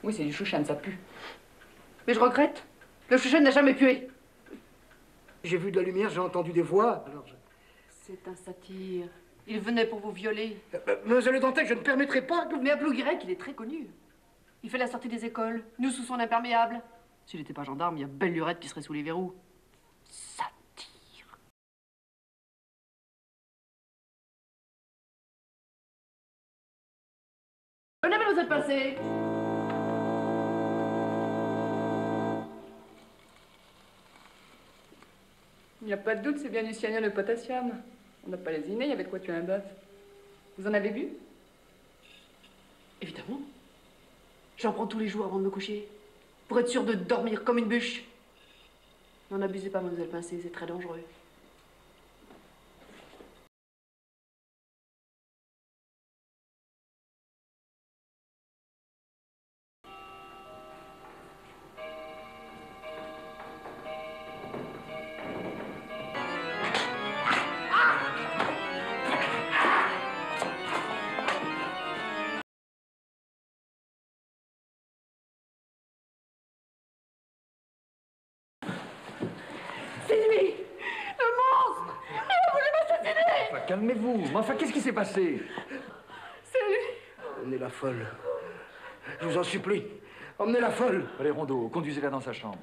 Oui, c'est du chouchen, ça pue. Mais je regrette. Le chouchen n'a jamais pué. J'ai vu de la lumière, j'ai entendu des voix, alors je... C'est un satyre. Il venait pour vous violer. Monsieur le Dantec, je ne permettrai pas que... Mais à Plouguirec, il est très connu. Il fait la sortie des écoles, nous sous son imperméable. S'il n'était pas gendarme, il y a belle lurette qui serait sous les verrous. Satire. Venez, mademoiselle, passez. Il n'y a pas de doute, c'est bien du cyanure de potassium. On n'a pas lésiné, il y avait de quoi tuer un bœuf. Vous en avez bu? Évidemment. J'en prends tous les jours avant de me coucher. Pour être sûr de dormir comme une bûche. N'en abusez pas, mademoiselle Pincé, c'est très dangereux. C'est lui! Le monstre! Il a voulu m'assassiner! Enfin, calmez-vous. Mais enfin, qu'est-ce qui s'est passé? C'est lui! Emmenez la folle. Je vous en supplie. Emmenez la folle. Allez, Rondeau, conduisez-la dans sa chambre.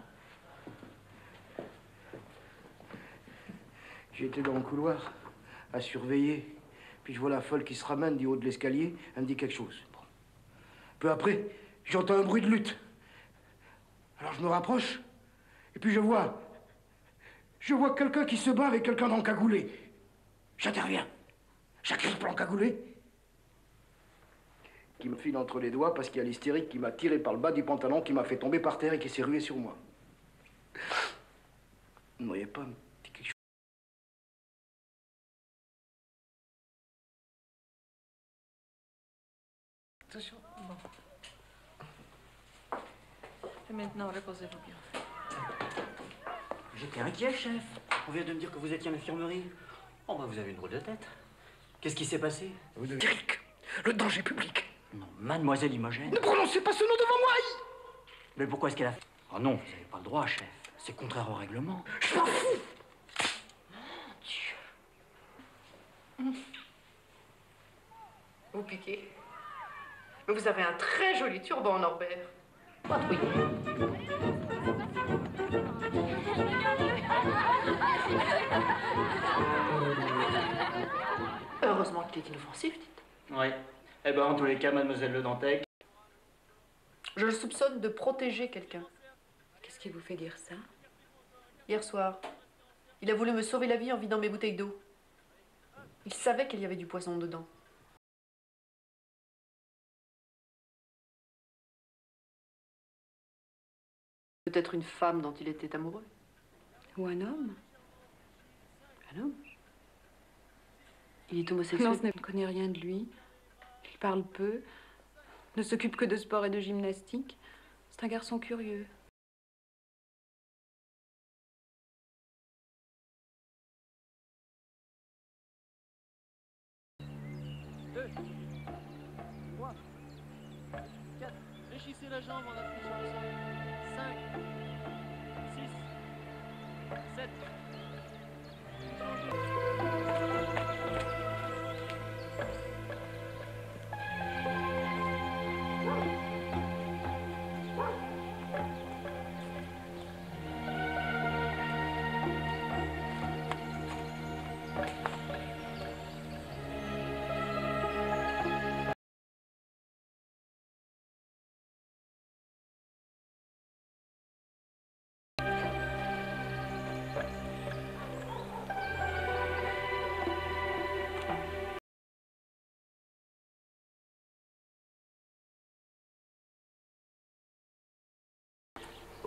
J'étais dans le couloir, à surveiller. Puis je vois la folle qui se ramène du haut de l'escalier. Elle me dit quelque chose. Bon. Peu après, j'entends un bruit de lutte. Alors je me rapproche. Et puis je vois quelqu'un qui se bat avec quelqu'un d'encagoulé. J'interviens. J'agrippe l'encagoulé. Qui me file entre les doigts parce qu'il y a l'hystérique qui m'a tiré par le bas du pantalon, qui m'a fait tomber par terre et qui s'est rué sur moi. Vous ne voyez pas un petit quelque chose? Attention. Bon. Et maintenant, reposez-vous bien. J'étais inquiet, chef. On vient de me dire que vous étiez à l'infirmerie. Oh, bah, vous avez une drôle de tête. Qu'est-ce qui s'est passé? Hystérique, le danger public. Non, mademoiselle Imogène. Ne prononcez pas ce nom devant moi! Mais pourquoi est-ce qu'elle a fait? Oh non, vous n'avez pas le droit, chef. C'est contraire au règlement. Je m'en fous! Vous piquez. Mais vous avez un très joli turban, Norbert. Patrouille. Heureusement qu'il est inoffensif, dites. Oui. Eh ben, en tous les cas, mademoiselle Le Dantec. Je le soupçonne de protéger quelqu'un. Qu'est-ce qui vous fait dire ça? Hier soir, il a voulu me sauver la vie en vidant mes bouteilles d'eau. Il savait qu'il y avait du poison dedans. Peut-être une femme dont il était amoureux. Ou un homme? Un homme. Il est homosexuel. Non, je ne connais rien de lui. Il parle peu, ne s'occupe que de sport et de gymnastique. C'est un garçon curieux. Fléchissez la jambe en appui sur le sol. 5, 6, 7.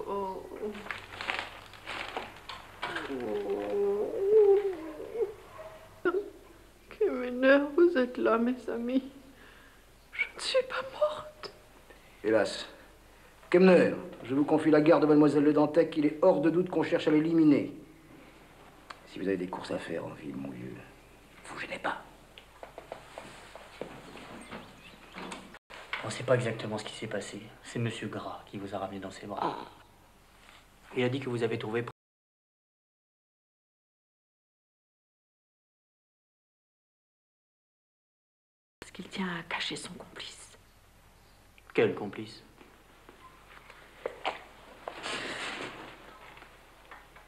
Oh. Que m'énerve, vous êtes là, mes amis. Je ne suis pas morte. Hélas. Kemner, je vous confie la garde de mademoiselle Le Dantec. Il est hors de doute qu'on cherche à l'éliminer. Si vous avez des courses à faire en ville, mon vieux, vous gênez pas. On ne sait pas exactement ce qui s'est passé. C'est Monsieur Gras qui vous a ramené dans ses bras. Il a dit que vous avez trouvé... Parce qu'il tient à cacher son complice. Quel complice?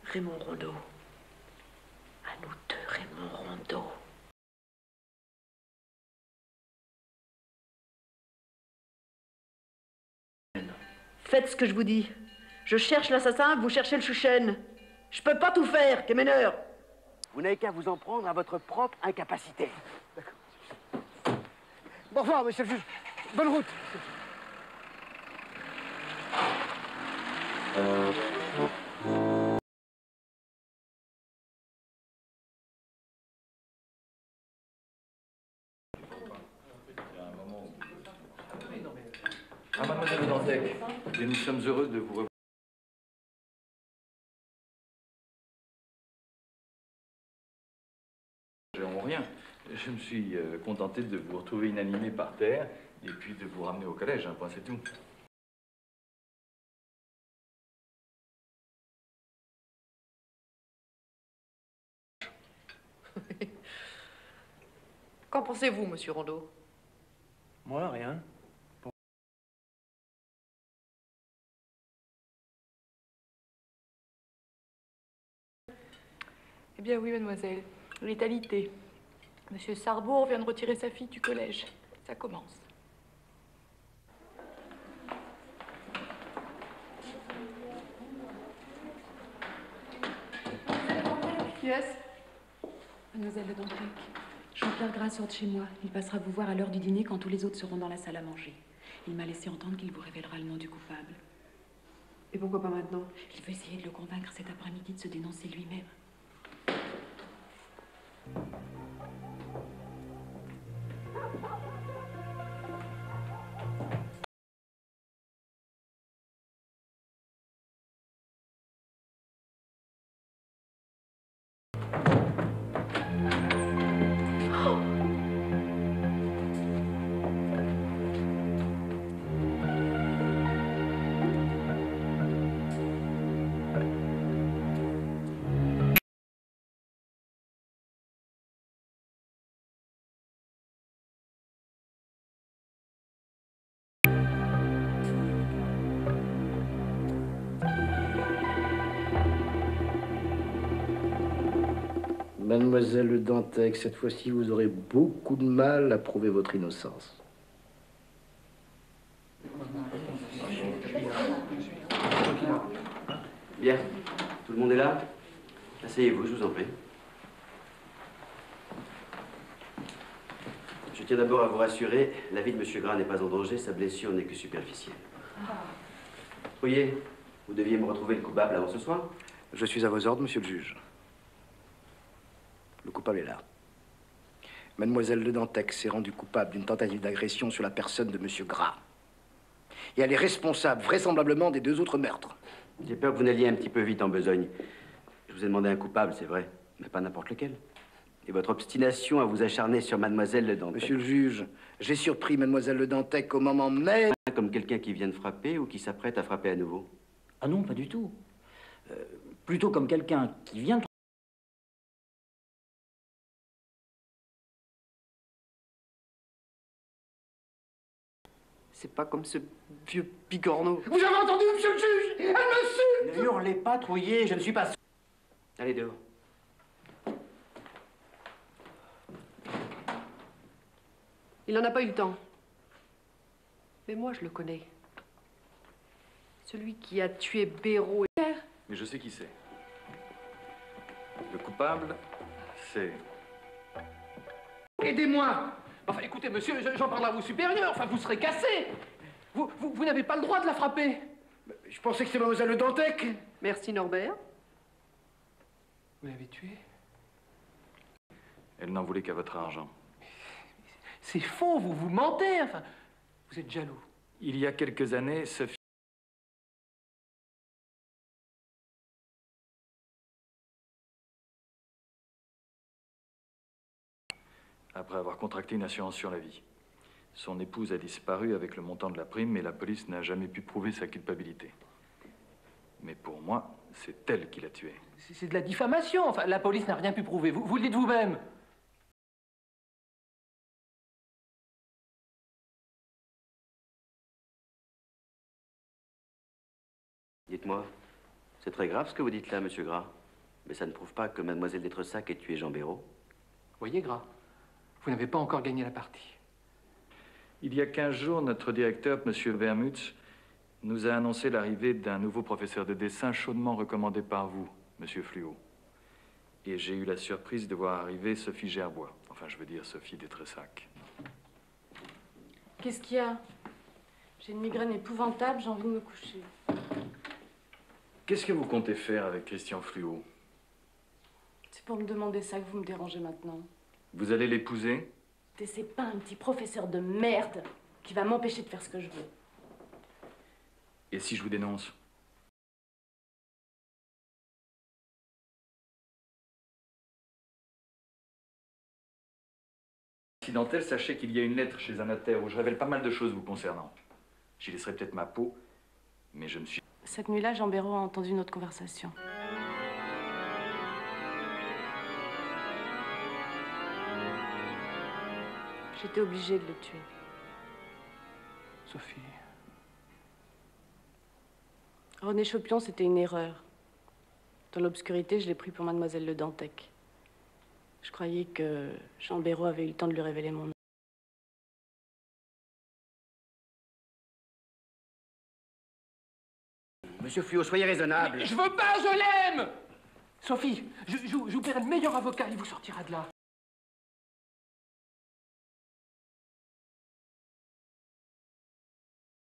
Raymond Rondeau. À nous deux, Raymond Rondeau. Faites ce que je vous dis. Je cherche l'assassin, vous cherchez le chouchen. Je peux pas tout faire, Kemeneur. Vous n'avez qu'à vous en prendre à votre propre incapacité. Au revoir, monsieur le juge. Bonne route. Ah, mademoiselle Dantec, et nous sommes heureux de vous revoir. En rien. Je me suis contenté de vous retrouver inanimé par terre et puis de vous ramener au collège, un point, c'est tout. Qu'en pensez-vous, monsieur Rondeau? Moi, rien. Eh bien oui, mademoiselle. Létalité. Monsieur Sarrebourg vient de retirer sa fille du collège. Ça commence. Qui est-ce? Mademoiselle de Dantec, Jean-Pierre Gras sort de chez moi. Il passera vous voir à l'heure du dîner quand tous les autres seront dans la salle à manger. Il m'a laissé entendre qu'il vous révélera le nom du coupable. Et pourquoi pas maintenant? Il veut essayer de le convaincre cet après-midi de se dénoncer lui-même. Mademoiselle Dantec, cette fois-ci, vous aurez beaucoup de mal à prouver votre innocence. Bien. Tout le monde est là? Asseyez-vous, je vous en prie. Je tiens d'abord à vous rassurer, la vie de M. Gras n'est pas en danger, sa blessure n'est que superficielle. Voyez, vous deviez me retrouver le coupable avant ce soir. Je suis à vos ordres, monsieur le juge. Le coupable est là. Mademoiselle de Dantec s'est rendue coupable d'une tentative d'agression sur la personne de monsieur Gras. Et elle est responsable, vraisemblablement, des 2 autres meurtres. J'ai peur que vous n'alliez un petit peu vite en besogne. Je vous ai demandé un coupable, c'est vrai, mais pas n'importe lequel. Et votre obstination à vous acharner sur mademoiselle de Dantec. Monsieur le juge, j'ai surpris mademoiselle de Dantec au moment même... Comme quelqu'un qui vient de frapper ou qui s'apprête à frapper à nouveau. Ah non, pas du tout. Plutôt comme quelqu'un qui vient de... C'est pas comme ce vieux bigorneau. Vous avez entendu, monsieur le juge? Elle me suit! Ne hurlez pas, trouillez, je ne suis pas... Allez dehors. Il n'en a pas eu le temps. Mais moi, je le connais. Celui qui a tué Béraud et... Mais je sais qui c'est. Le coupable, c'est... Aidez-moi! Enfin, écoutez, monsieur, j'en parle à vos supérieurs. Enfin, vous serez cassé. Vous n'avez pas le droit de la frapper. Je pensais que c'était mademoiselle de Dantec. Merci, Norbert. Vous l'avez tuée? Elle n'en voulait qu'à votre argent. C'est faux, vous mentez. Enfin, vous êtes jaloux. Il y a quelques années, Sophie... après avoir contracté une assurance sur la vie. Son épouse a disparu avec le montant de la prime et la police n'a jamais pu prouver sa culpabilité. Mais pour moi, c'est elle qui l'a tué. C'est de la diffamation. Enfin, la police n'a rien pu prouver. Vous le dites vous-même. Dites-moi, c'est très grave ce que vous dites là, monsieur Gras. Mais ça ne prouve pas que mademoiselle Détressac ait tué Jean Béraud. Voyez, Gras, vous n'avez pas encore gagné la partie. Il y a 15 jours, notre directeur, monsieur Vermutz, nous a annoncé l'arrivée d'un nouveau professeur de dessin chaudement recommandé par vous, monsieur Fluot. Et j'ai eu la surprise de voir arriver Sophie Gerbois. Enfin, je veux dire Sophie Détressac. Qu'est-ce qu'il y a? J'ai une migraine épouvantable, j'ai envie de me coucher. Qu'est-ce que vous comptez faire avec Christian Fluot? C'est pour me demander ça que vous me dérangez maintenant. Vous allez l'épouser? C'est pas un petit professeur de merde qui va m'empêcher de faire ce que je veux. Et si je vous dénonce? Accidentel, sachez qu'il y a une lettre chez un notaire où je révèle pas mal de choses vous concernant. J'y laisserai peut-être ma peau, mais je me suis... Cette nuit-là, Jean Béraud a entendu notre conversation. J'étais obligée de le tuer. Sophie. René Chopion, c'était une erreur. Dans l'obscurité, je l'ai pris pour mademoiselle Le Dantec. Je croyais que Jean Béraud avait eu le temps de lui révéler mon nom. Monsieur Fluot, soyez raisonnable. Mais je veux pas, je l'aime! Sophie, je vous paierai le meilleur avocat, il vous sortira de là.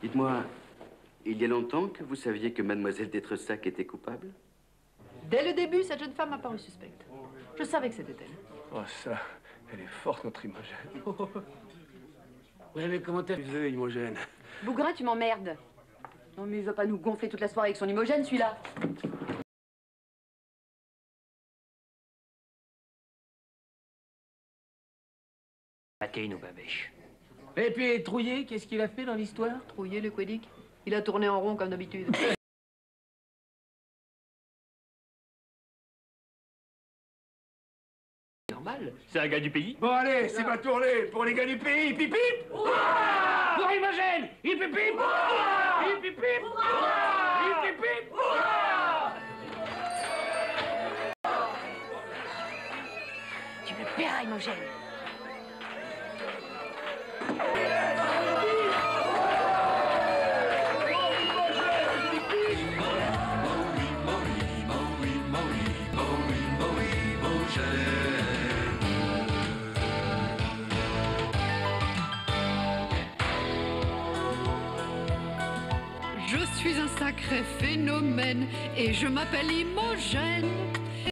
Dites-moi, il y a longtemps que vous saviez que mademoiselle Détressac était coupable? Dès le début, cette jeune femme m'a paru suspecte. Je savais que c'était elle. Oh, ça, elle est forte, notre Imogène. Ouais, mais comment t'as Excusez, Imogène. Bougrain, tu m'emmerdes. Non, mais il va pas nous gonfler toute la soirée avec son Imogène, celui-là. Pâté, nos babèches. Et puis, Trouillet, qu'est-ce qu'il a fait dans l'histoire? Trouillé, le quédic. Il a tourné en rond comme d'habitude. Normal. C'est un gars du pays. Bon, allez, c'est ma tournée pour les gars du pays. Pip, pip! Pour Imogène! Hip hip hip! Hip hip hip! Hip hip hip! Tu me paieras, Imogène. Je suis un sacré phénomène et je m'appelle Imogène.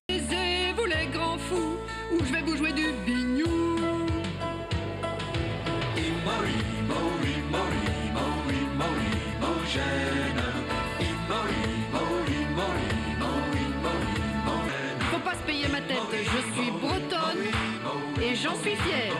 Taisez-vous les grands fous ou je vais vous jouer du bignou. Faut pas se payer ma tête, je suis bretonne et j'en suis fière.